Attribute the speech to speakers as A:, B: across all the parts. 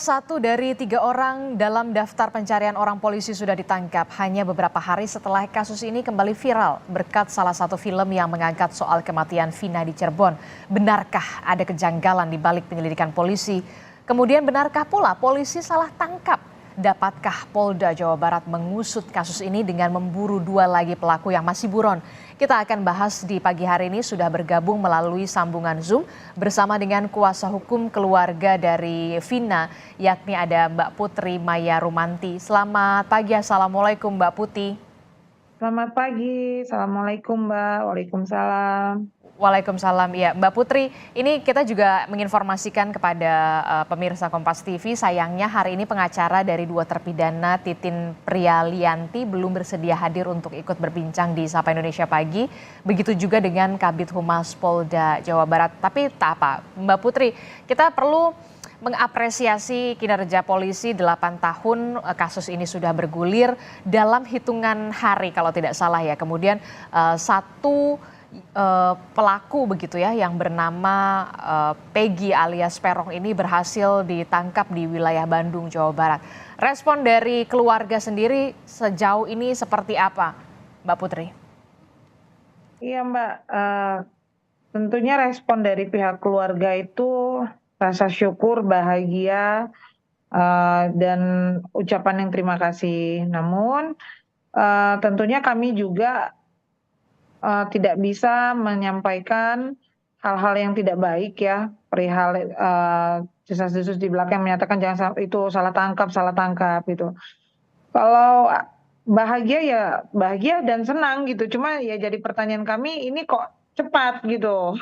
A: Satu dari tiga orang dalam daftar pencarian orang polisi sudah ditangkap hanya beberapa hari setelah kasus ini kembali viral berkat salah satu film yang mengangkat soal kematian Vina di Cirebon. Benarkah ada kejanggalan di balik penyelidikan polisi? Kemudian benarkah pula polisi salah tangkap? Dapatkah Polda Jawa Barat mengusut kasus ini dengan memburu dua lagi pelaku yang masih buron? Kita akan bahas di pagi hari ini, sudah bergabung melalui sambungan Zoom bersama dengan kuasa hukum keluarga dari Vina, yakni ada Mbak Putri Maya Rumanti. Selamat pagi, Assalamualaikum Mbak Putri.
B: Selamat pagi, Assalamualaikum Mbak, Waalaikumsalam.
A: Waalaikumsalam. Ya, Mbak Putri, ini kita juga menginformasikan kepada pemirsa Kompas TV, sayangnya hari ini pengacara dari dua terpidana Titin Prialianti belum bersedia hadir untuk ikut berbincang di Sapa Indonesia Pagi. Begitu juga dengan Kabid Humas Polda Jawa Barat. Tapi tak apa, Mbak Putri, kita perlu mengapresiasi kinerja polisi 8 tahun kasus ini sudah bergulir dalam hitungan hari kalau tidak salah ya. Kemudian satu pelaku begitu ya yang bernama Peggy alias Peron ini berhasil ditangkap di wilayah Bandung, Jawa Barat. Respon dari keluarga sendiri sejauh ini seperti apa, Mbak Putri?
B: Iya Mbak, tentunya respon dari pihak keluarga itu rasa syukur, bahagia, dan ucapan yang terima kasih. Namun tentunya kami juga tidak bisa menyampaikan hal-hal yang tidak baik ya, perihal desas-desus di belakang menyatakan jangan itu salah tangkap gitu. Kalau bahagia ya bahagia dan senang gitu, cuma ya jadi pertanyaan kami ini kok cepat gitu.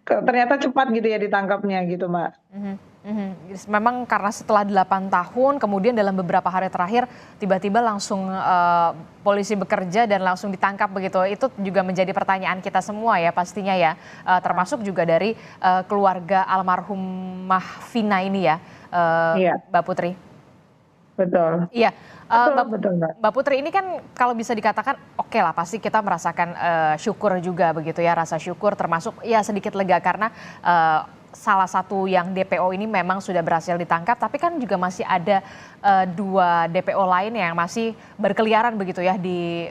B: Ternyata cepat gitu ya ditangkapnya gitu, Mbak.
A: Mhm, mhm. Memang karena setelah 8 tahun, kemudian dalam beberapa hari terakhir tiba-tiba langsung polisi bekerja dan langsung ditangkap begitu. Itu juga menjadi pertanyaan kita semua ya pastinya ya, termasuk juga dari keluarga almarhumah Vina ini ya,
B: Iya,
A: Mbak Putri.
B: betul.
A: Iya,
B: Betul
A: Mbak
B: betul, Mbak.
A: Mbak Putri ini kan kalau bisa dikatakan oke lah pasti kita merasakan syukur juga begitu ya, rasa syukur termasuk ya sedikit lega karena salah satu yang DPO ini memang sudah berhasil ditangkap, tapi kan juga masih ada dua DPO lain yang masih berkeliaran begitu ya di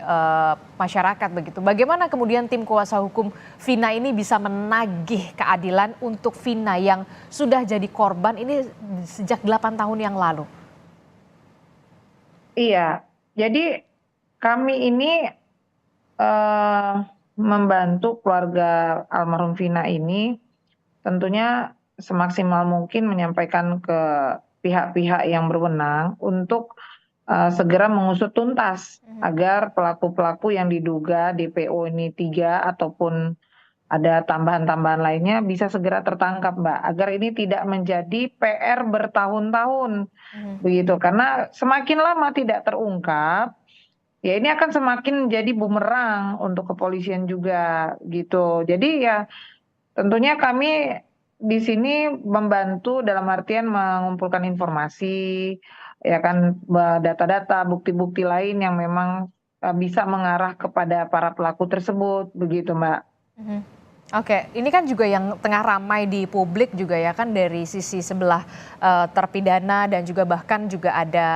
A: masyarakat begitu. Bagaimana kemudian tim kuasa hukum Vina ini bisa menagih keadilan untuk Vina yang sudah jadi korban ini sejak 8 tahun yang lalu?
B: Iya, jadi kami ini membantu keluarga almarhum Vina ini tentunya semaksimal mungkin menyampaikan ke pihak-pihak yang berwenang untuk segera mengusut tuntas agar pelaku-pelaku yang diduga DPO ini 3 ataupun ada tambahan-tambahan lainnya bisa segera tertangkap, Mbak, agar ini tidak menjadi PR bertahun-tahun
A: Mhm.
B: begitu. Karena semakin lama tidak terungkap, ya ini akan semakin menjadi bumerang untuk kepolisian juga gitu. Jadi ya tentunya kami di sini membantu dalam artian mengumpulkan informasi, ya kan, data-data, bukti-bukti lain yang memang bisa mengarah kepada para pelaku tersebut, begitu, Mbak.
A: Mhm. Oke, ini kan juga yang tengah ramai di publik juga ya kan dari sisi sebelah terpidana dan juga bahkan juga ada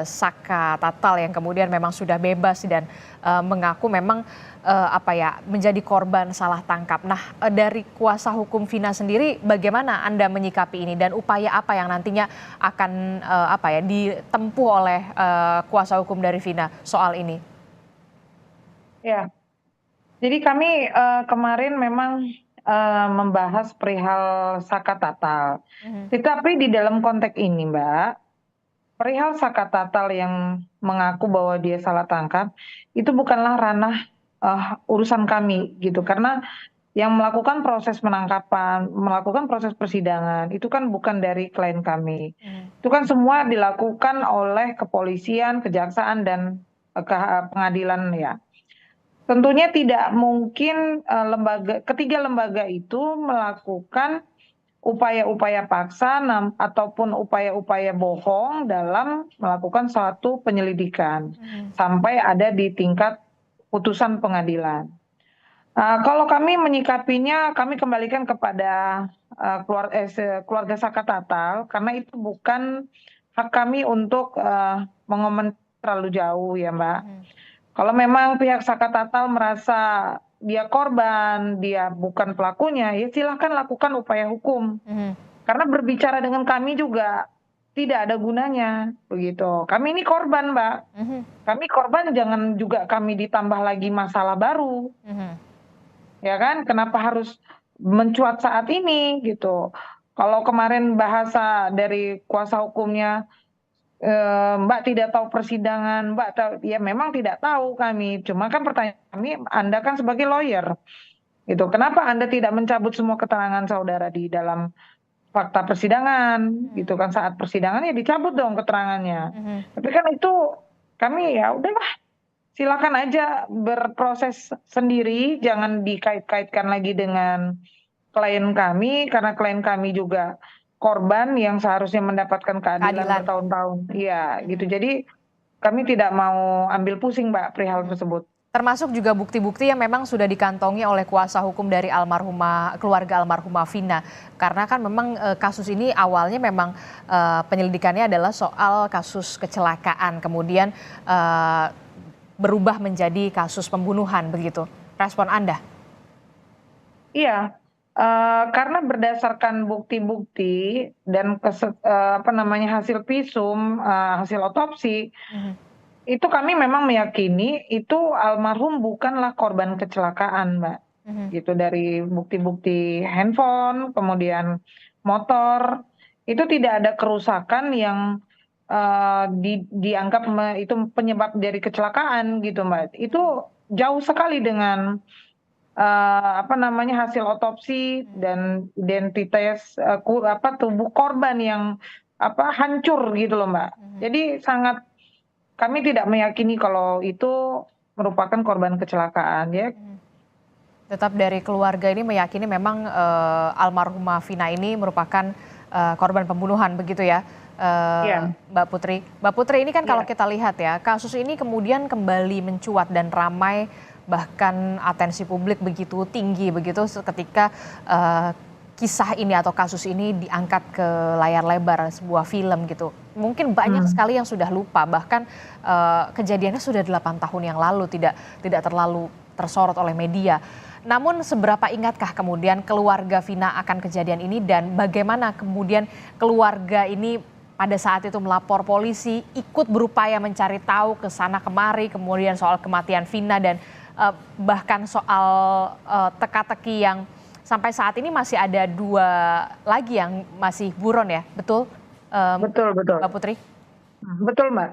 A: Saka Tatal yang kemudian memang sudah bebas dan mengaku memang apa ya menjadi korban salah tangkap. Nah, dari kuasa hukum Vina sendiri bagaimana Anda menyikapi ini dan upaya apa yang nantinya akan apa ya ditempuh oleh kuasa hukum dari Vina soal ini?
B: Ya. Jadi kami kemarin memang membahas perihal Saka Tatal.
A: Mhm.
B: Tetapi di dalam konteks ini, Mbak, perihal Saka Tatal yang mengaku bahwa dia salah tangkap, itu bukanlah ranah urusan kami gitu. Karena yang melakukan proses penangkapan, melakukan proses persidangan, itu kan bukan dari klien kami.
A: Mhm.
B: Itu kan semua dilakukan oleh kepolisian, kejaksaan, dan pengadilan ya. Tentunya tidak mungkin ketiga lembaga itu melakukan upaya-upaya paksa ataupun upaya-upaya bohong dalam melakukan suatu penyelidikan
A: Mhm.
B: sampai ada di tingkat putusan pengadilan. Kalau kami menyikapinya, kami kembalikan kepada keluarga Saka Tatal, karena itu bukan hak kami untuk mengomentari terlalu jauh ya Mbak.
A: Mhm,
B: Kalau memang pihak Saka Tatal merasa dia korban, dia bukan pelakunya, ya silahkan lakukan upaya hukum.
A: mhm,
B: Karena berbicara dengan kami juga tidak ada gunanya, begitu. Kami ini korban, Mbak.
A: mhm,
B: Kami korban, jangan juga kami ditambah lagi masalah baru,
A: mhm,
B: ya kan? Kenapa harus mencuat saat ini gitu? Kalau kemarin bahasa dari kuasa hukumnya, Mbak tidak tahu persidangan, Mbak tahu, ya memang tidak tahu kami. Cuma kan pertanyaan kami, Anda kan sebagai lawyer, gitu. Kenapa Anda tidak mencabut semua keterangan saudara di dalam fakta persidangan,
A: mhm,
B: gitu kan? Saat persidangan ya dicabut dong keterangannya.
A: mhm,
B: Tapi kan itu kami ya udahlah, silakan aja berproses sendiri, jangan dikait-kaitkan lagi dengan klien kami, karena klien kami juga korban yang seharusnya mendapatkan keadilan
A: keadilan.
B: bertahun-tahun. Iya, gitu.
A: Mhm,
B: Jadi kami tidak mau ambil pusing, Mbak, perihal
A: mhm.
B: tersebut.
A: Termasuk juga bukti-bukti yang memang sudah dikantongi oleh kuasa hukum dari keluarga almarhumah Vina. Karena kan memang kasus ini awalnya memang penyelidikannya adalah soal kasus kecelakaan, kemudian eh, berubah menjadi kasus pembunuhan begitu. Respon Anda?
B: Iya, karena berdasarkan bukti-bukti dan apa namanya, hasil visum, hasil otopsi,
A: Mhm,
B: itu kami memang meyakini itu almarhum bukanlah korban kecelakaan, Mbak.
A: mhm,
B: Gitu, dari bukti-bukti handphone, kemudian motor, itu tidak ada kerusakan yang dianggap itu penyebab dari kecelakaan gitu, Mbak.
A: mhm,
B: Itu jauh sekali dengan apa namanya, hasil otopsi
A: mhm,
B: dan identitas apa, tubuh korban yang apa, hancur gitu loh, Mbak.
A: mhm,
B: Jadi sangat kami tidak meyakini kalau itu merupakan korban kecelakaan ya.
A: mhm. Tetap dari keluarga ini meyakini memang almarhumah Vina ini merupakan korban pembunuhan begitu ya,
B: Iya,
A: Mbak Putri. Mbak Putri ini kan kalau
B: iya.
A: kita lihat ya, kasus ini kemudian kembali mencuat dan ramai, bahkan atensi publik begitu tinggi begitu ketika eh, kisah ini atau kasus ini diangkat ke layar lebar sebuah film gitu. Mungkin banyak
B: Mmm.
A: sekali yang sudah lupa, bahkan kejadiannya sudah 8 tahun yang lalu, tidak terlalu tersorot oleh media. Namun seberapa ingatkah kemudian keluarga Vina akan kejadian ini dan bagaimana kemudian keluarga ini pada saat itu melapor polisi, ikut berupaya mencari tahu ke sana kemari, kemudian soal kematian Vina dan bahkan soal teka-teki yang sampai saat ini masih ada 2 lagi yang masih buron ya, betul,
B: Betul, betul.
A: Mbak Putri?
B: Betul, Mbak.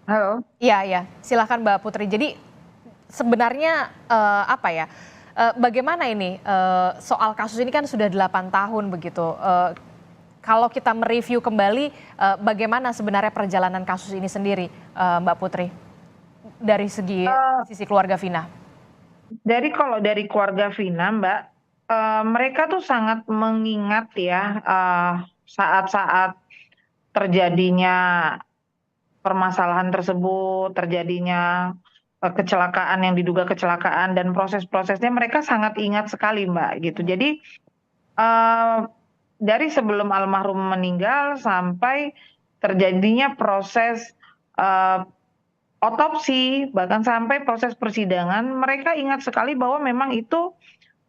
B: Halo?
A: Iya, iya, silakan Mbak Putri. Jadi sebenarnya, apa ya, bagaimana ini, soal kasus ini kan sudah 8 tahun begitu, kalau kita mereview kembali, bagaimana sebenarnya perjalanan kasus ini sendiri, Mbak Putri, dari
B: Eee,
A: sisi keluarga Vina?
B: kalau dari keluarga Vina, Mbak, mereka tuh sangat mengingat ya, saat-saat terjadinya permasalahan tersebut, terjadinya, kecelakaan yang diduga kecelakaan dan proses-prosesnya mereka sangat ingat sekali, Mbak, gitu.
A: Mhm,
B: Jadi, eee, dari sebelum almarhum meninggal sampai terjadinya proses, eee, otopsi, bahkan sampai proses persidangan, mereka ingat sekali bahwa memang itu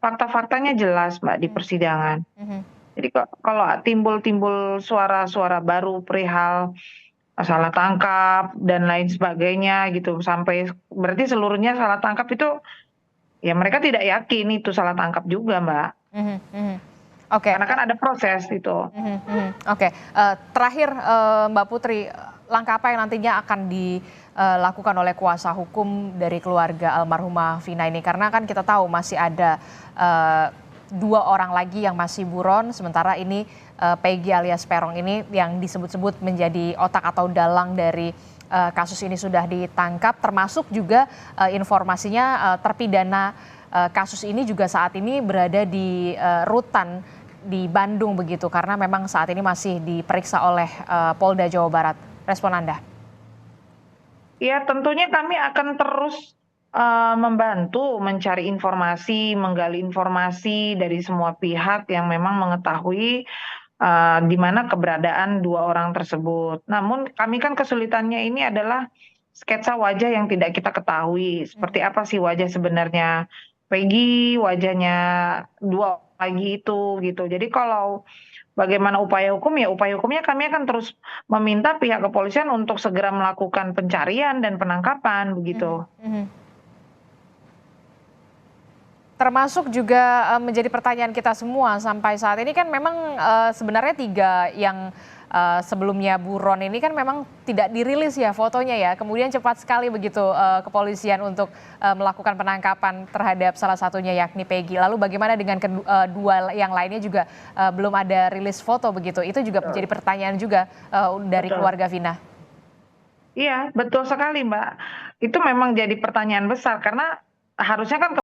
B: fakta-faktanya jelas, Mbak, di
A: mhm,
B: persidangan.
A: mhm,
B: Jadi kalau timbul-timbul suara-suara baru perihal salah tangkap dan lain sebagainya gitu, sampai berarti seluruhnya salah tangkap itu, ya mereka tidak yakin itu salah tangkap juga, Mbak.
A: mhm, mhm. Oke,
B: Karena kan ada proses itu.
A: mhm, mhm. Oke, terakhir, Mbak Putri, langkah apa yang nantinya akan dilakukan oleh kuasa hukum dari keluarga almarhumah Vina ini? Karena kan kita tahu masih ada, eee, 2 orang lagi yang masih buron, sementara ini, Peggy alias Peron ini yang disebut-sebut menjadi otak atau dalang dari, kasus ini sudah ditangkap, termasuk juga, informasinya, terpidana, kasus ini juga saat ini berada di, rutan di Bandung begitu, karena memang saat ini masih diperiksa oleh, Polda Jawa Barat. Respon Anda?
B: Ya tentunya kami akan terus, Membantu mencari informasi, menggali informasi dari semua pihak yang memang mengetahui, di mana keberadaan 2 orang tersebut. Namun kami kan kesulitannya ini adalah sketsa wajah yang tidak kita ketahui, seperti apa sih wajah sebenarnya Peggy, wajahnya 2 lagi itu, gitu. Jadi kalau bagaimana upaya hukum, ya upaya hukumnya kami akan terus meminta pihak kepolisian untuk segera melakukan pencarian dan penangkapan,
A: Mhm
B: begitu.
A: mhm. Termasuk juga, menjadi pertanyaan kita semua sampai saat ini kan memang, sebenarnya 3 yang, sebelumnya buron ini kan memang tidak dirilis ya fotonya ya, kemudian cepat sekali begitu, kepolisian untuk, melakukan penangkapan terhadap salah satunya yakni Peggy. Lalu bagaimana dengan 2 yang lainnya juga, belum ada rilis foto begitu, itu juga menjadi
B: Betul,
A: pertanyaan juga, dari
B: betul.
A: keluarga Vina?
B: Iya, betul sekali, Mbak. Itu memang jadi pertanyaan besar karena harusnya kan